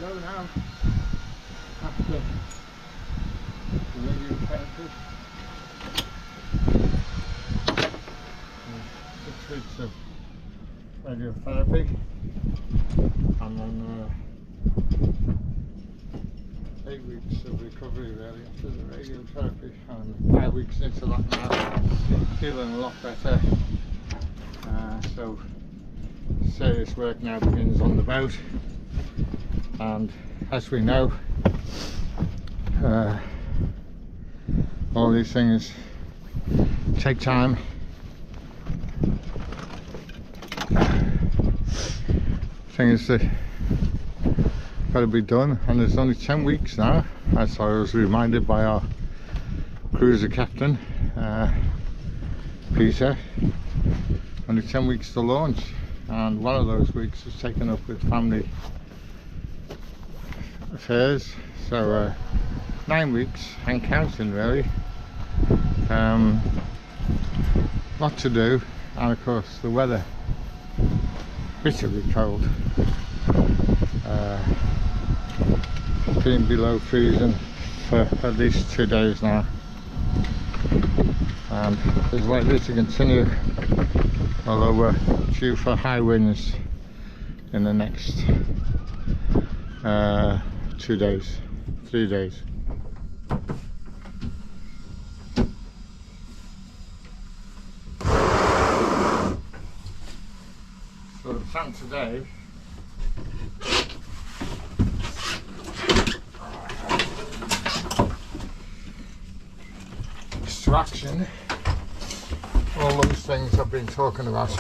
go now. After the radiotherapy. 6 weeks of radiotherapy, and then 8 weeks of recovery really after the radiotherapy, and 5 weeks into that now, feeling a lot better. So serious work now begins on the boat, and as we know, all these things take time. Things that got to be done, and there's only 10 weeks now, as I was reminded by our cruiser captain Peter. Only 10 weeks to launch, and one of those weeks is taken up with family affairs, so 9 weeks and counting really. Lot to do, and of course the weather bitterly cold, been below freezing for at least 2 days now, and it's likely to continue, although we're due for high winds in the next 2 days, 3 days. So the plan today is to action all those things I've been talking about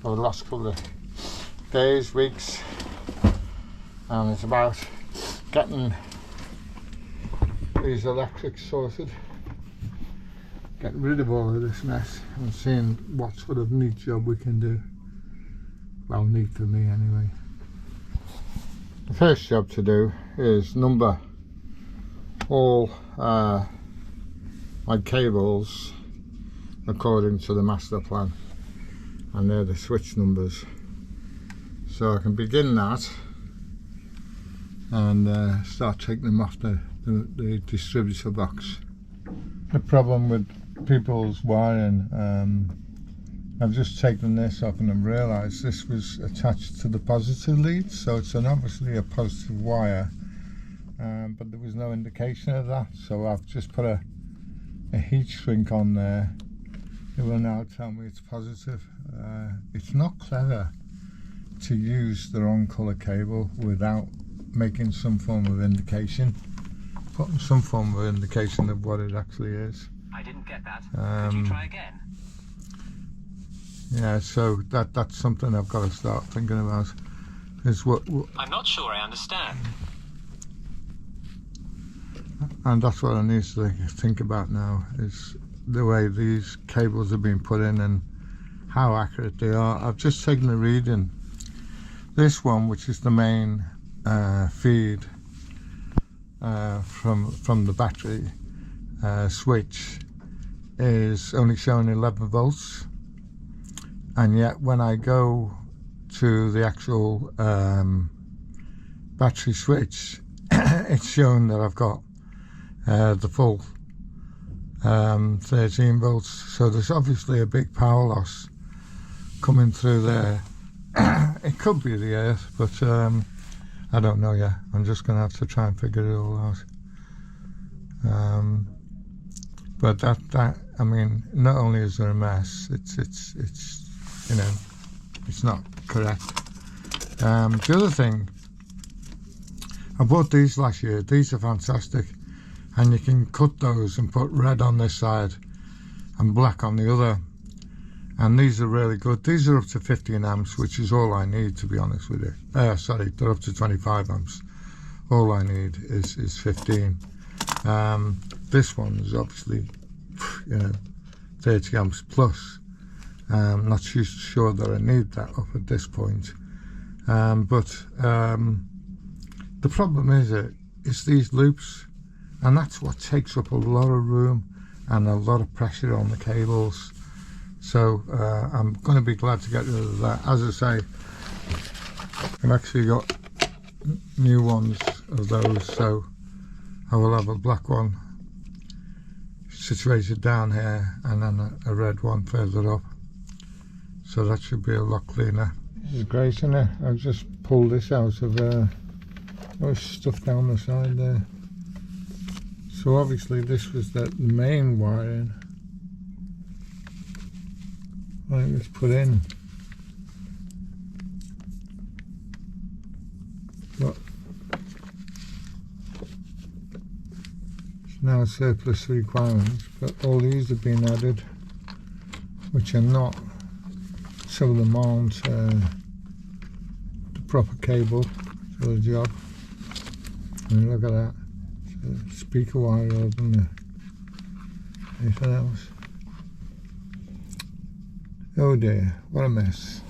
over the last couple of days, weeks, and it's about getting these electrics sorted, getting rid of all of this mess, and seeing what sort of neat job we can do. Well, neat for me anyway. The first job to do is number all my cables according to the master plan, and they're the switch numbers, so I can begin that and start taking them off the distributor box. The problem with people's wiring, I've just taken this off and I've realised this was attached to the positive lead, so it's obviously a positive wire, but there was no indication of that, so I've just put a heat shrink on there. It will now tell me it's positive. It's not clever to use the wrong colour cable without making some form of indication, putting some form of indication of what it actually is. I didn't get that. Could you try again? Yeah, so that's something I've got to start thinking about. Is what I'm not sure I understand. And that's what I need to think about now, is the way these cables have been put in and how accurate they are. I've just taken a reading. This one, which is the main feed from the battery switch, is only showing 11 volts, and yet when I go to the actual battery switch, it's showing that I've got the full 13 volts, so there's obviously a big power loss coming through there. It could be the earth, but I don't know yet. I'm just going to have to try and figure it all out. But that I mean, not only is there a mess, it's you know, it's not correct. The other thing, I bought these last year. These are fantastic, and you can cut those and put red on this side and black on the other, and these are really good. These are up to 15 amps, which is all I need, to be honest with you. Sorry, they're up to 25 amps. All I need is 15. This one is obviously, you know, 30 amps plus. I'm not too sure that I need that up at this point, but the problem is it's these loops, and that's what takes up a lot of room and a lot of pressure on the cables. So I'm going to be glad to get rid of that. As I say, I've actually got new ones of those, so I will have a black one situated down here and then a red one further up, so that should be a lot cleaner. This is great, isn't it? I've just pulled this out of there was stuff down the side there, so obviously this was the main wiring I think it's put in, but it's now surplus requirements, but all these have been added which are not, some of them aren't the proper cable for the job. I mean, look at that, it's a speaker wire rather than anything else. Oh dear, what a mess.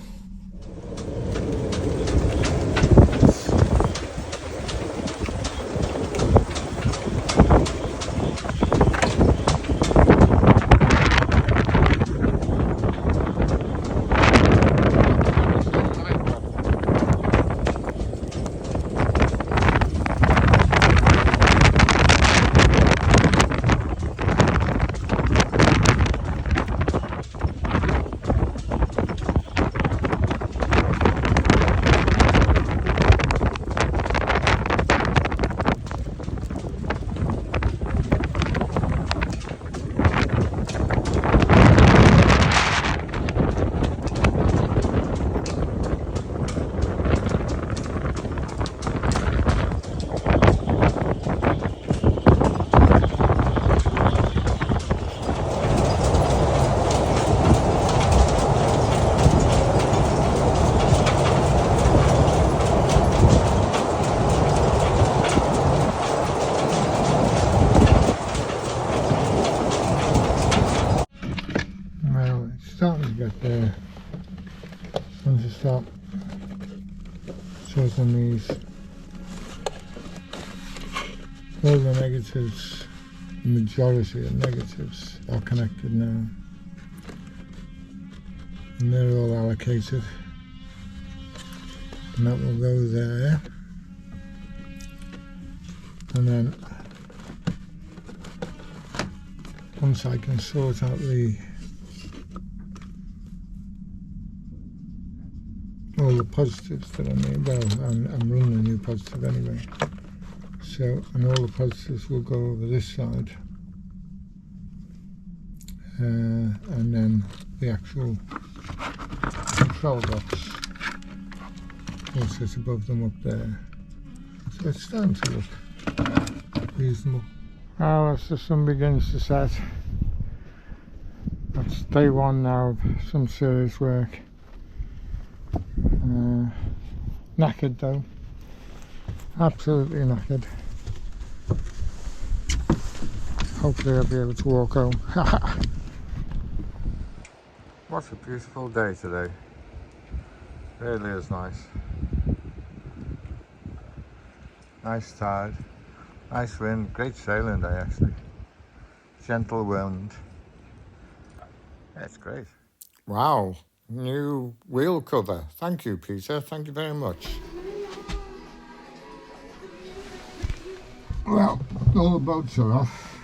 Starting to get there. I'm just start sorting these. All the negatives, the majority of negatives are connected now, and they're all allocated, and that will go there, and then once I can sort out all the positives that I need, well, I'm running a new positive anyway, so, and all the positives will go over this side, and then the actual control box will sit above them up there, so it's starting to look reasonable. Well, as the sun begins to set, that's day one now of some serious work. Knackered though, absolutely knackered. Hopefully I'll be able to walk home. What a beautiful day today, really is nice. Nice tide, nice wind, great sailing day actually, gentle wind, that's great. Wow. New wheel cover. Thank you, Peter. Thank you very much. Well, all the boats are off.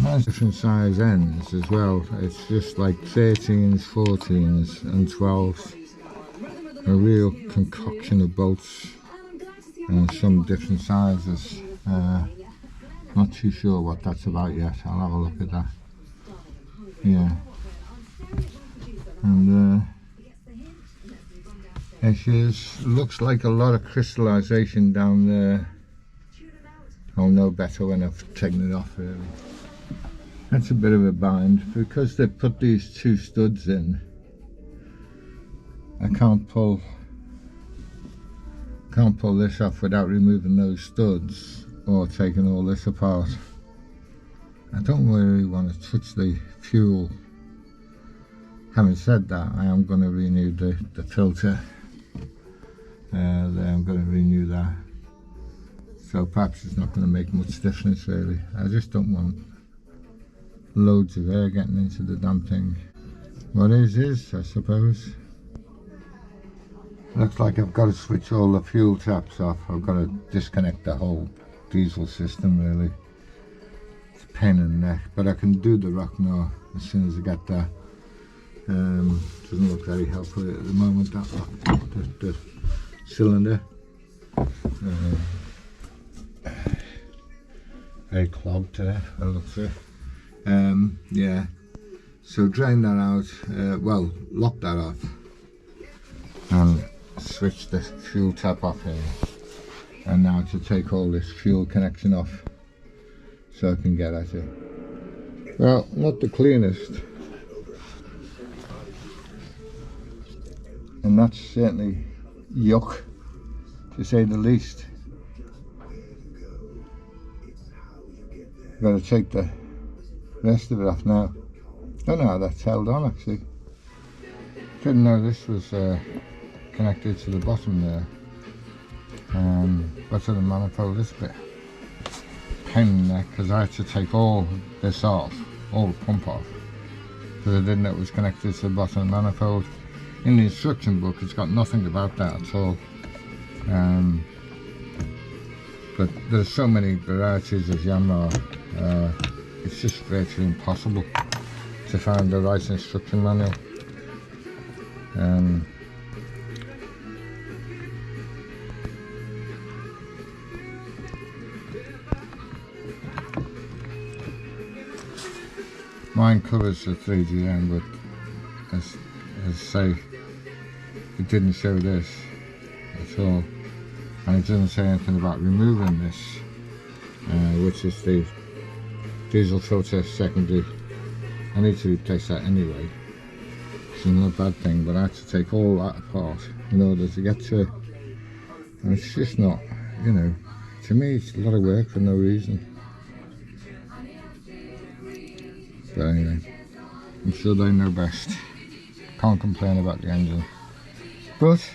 Nice different size ends as well. It's just like 13s, 14s and 12s. A real concoction of boats and some different sizes. Not too sure what that's about yet. I'll have a look at that. Yeah. And there she is. Looks like a lot of crystallization down there. I'll know better when I've taken it off really. That's a bit of a bind because they put these two studs in. I can't pull this off without removing those studs or taking all this apart. I don't really want to touch the fuel. Having said that, I am going to renew the filter. I'm going to renew that. So perhaps it's not going to make much difference really. I just don't want loads of air getting into the damn thing. What is, I suppose. Looks like I've got to switch all the fuel taps off. I've got to disconnect the whole diesel system really. It's a pain in the neck, but I can do the rock now as soon as I get that. Doesn't look very helpful at the moment, that lock, the cylinder. Very clogged today, I look through. Yeah, so drain that out, well, lock that off and switch the fuel tap off here. And now to take all this fuel connection off so I can get at it. Well, not the cleanest, and that's certainly yuck to say the least. Got to take the rest of it off now. Don't know how that's held on actually. Didn't know this was connected to the bottom there. But to the manifold, this bit pain in the neck because I had to take all this off, all the pump off, because I didn't know it was connected to the bottom of the manifold. In the instruction book it's got nothing about that at all. But there's so many varieties of Yanmar, it's just virtually impossible to find the right instruction manual. Mine covers the 3GM, but as I say, it didn't show this at all, and it doesn't say anything about removing this, which is the diesel filter secondary. I need to replace that anyway. It's not a bad thing, but I had to take all that apart in order to get to it. And it's just not, you know, to me it's a lot of work for no reason. But anyway, I'm sure they know best. Can't complain about the engine. But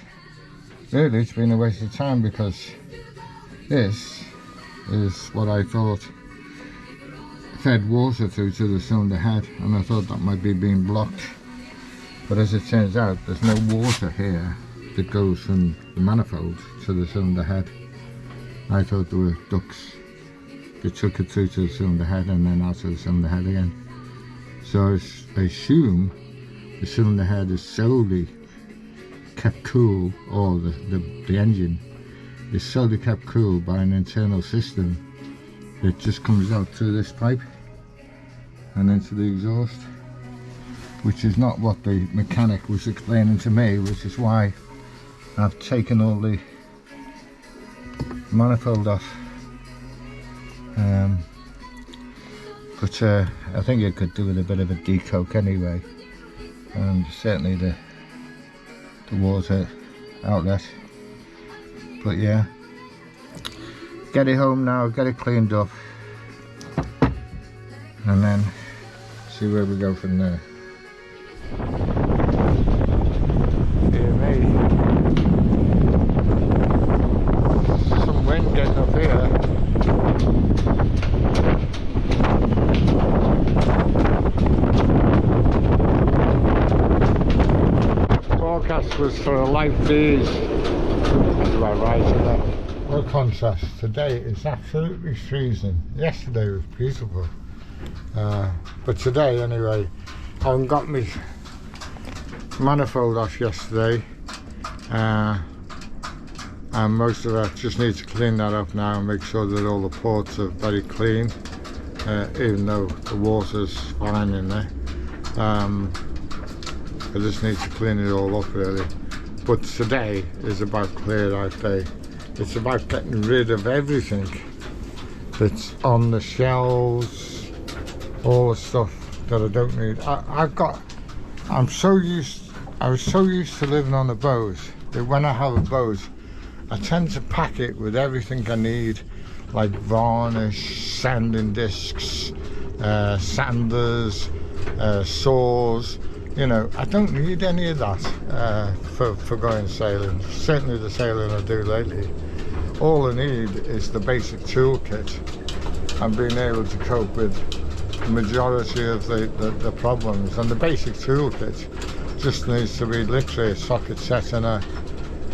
really it's been a waste of time, because this is what I thought fed water through to the cylinder head, and I thought that might be being blocked. But as it turns out, there's no water here that goes from the manifold to the cylinder head. I thought there were ducts that took it through to the cylinder head and then out to the cylinder head again. So I assume the cylinder head is solely kept cool, or the engine is solely kept cool by an internal system that just comes out through this pipe and into the exhaust, which is not what the mechanic was explaining to me, which is why I've taken all the manifold off. But I think it could do with a bit of a decoke anyway, and certainly the water outlet. But yeah, get it home now, get it cleaned up, and then see where we go from there. Dear me, some wind getting up here. Forecast was for a light breeze. That's about right, isn't it? What contrast. Today is absolutely freezing. Yesterday was beautiful. But today anyway, I haven't got my manifold off yesterday, and most of it just need to clean that up now and make sure that all the ports are very clean, even though the water's fine in there. I just need to clean it all up really. But today is about clear out day. It's about getting rid of everything that's on the shelves, all the stuff that I don't need. I was so used to living on a boat that when I have a boat, I tend to pack it with everything I need, like varnish, sanding discs, sanders, saws. You know, I don't need any of that for going sailing. Certainly the sailing I do lately. All I need is the basic toolkit and being able to cope with the majority of the problems. And the basic toolkit just needs to be literally a socket set and a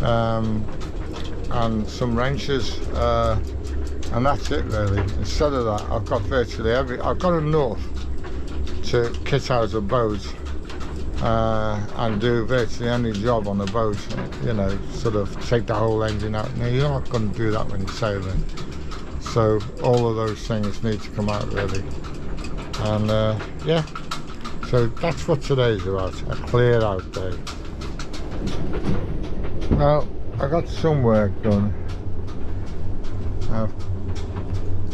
and some wrenches, and that's it really. Instead of that, I've got virtually I've got enough to kit out a boat and do virtually any job on a boat, you know, sort of take the whole engine out. Now you're not going to do that when you're sailing, so all of those things need to come out really. And yeah, so that's what today's about, a clear out day. Well, I got some work done. I've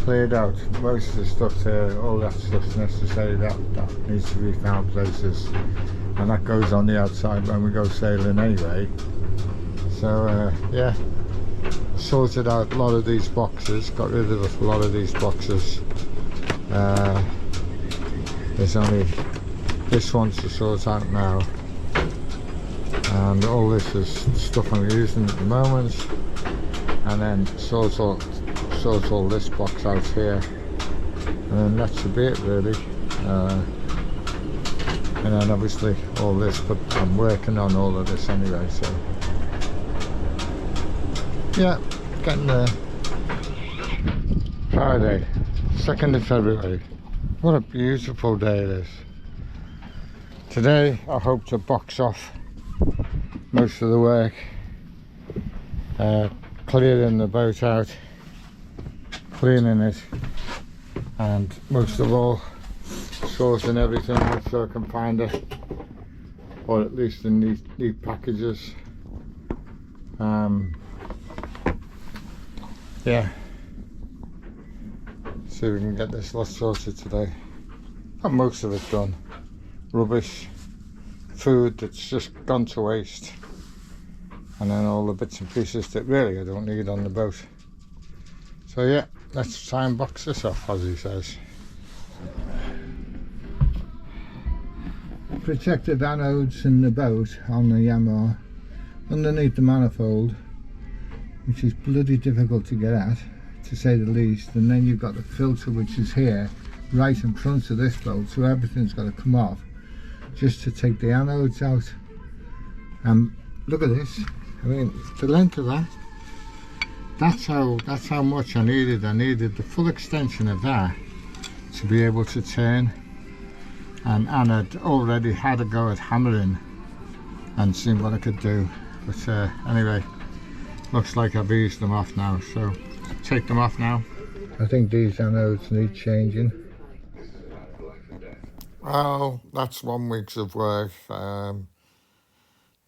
cleared out most of the stuff there, all that stuff's necessary, that needs to be found places, and that goes on the outside when we go sailing anyway. So yeah, sorted out a lot of these boxes, got rid of a lot of these boxes. There's only this one to sort out now, and all this is stuff I'm using at the moment, and then sort all this box out here, and then that's a bit really. And then obviously all this, but I'm working on all of this anyway, so yeah, getting there. Friday, 2nd of February. What a beautiful day it is. Today I hope to box off most of the work, clearing the boat out, cleaning it, and most of all sorting everything so I can find it, or at least in neat packages. Yeah, see if we can get this lot sorted today. Got most of it done. Rubbish, food that's just gone to waste, and then all the bits and pieces that really I don't need on the boat. So yeah, let's try and box this off, as he says. Protective anodes in the boat on the Yanmar underneath the manifold, which is bloody difficult to get at, to say the least. And then you've got the filter, which is here right in front of this boat, so everything's got to come off just to take the anodes out. And look at this, I mean, the length of that, that's how much I needed. I needed the full extension of that to be able to turn, and I'd already had a go at hammering and seeing what I could do. But anyway, looks like I've eased them off now, so take them off now. I think these anodes need changing. Well, that's 1 week's of work.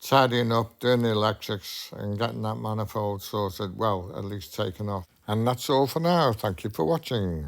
Tidying up, doing the electrics and getting that manifold sorted, well, at least taken off. And that's all for now. Thank you for watching.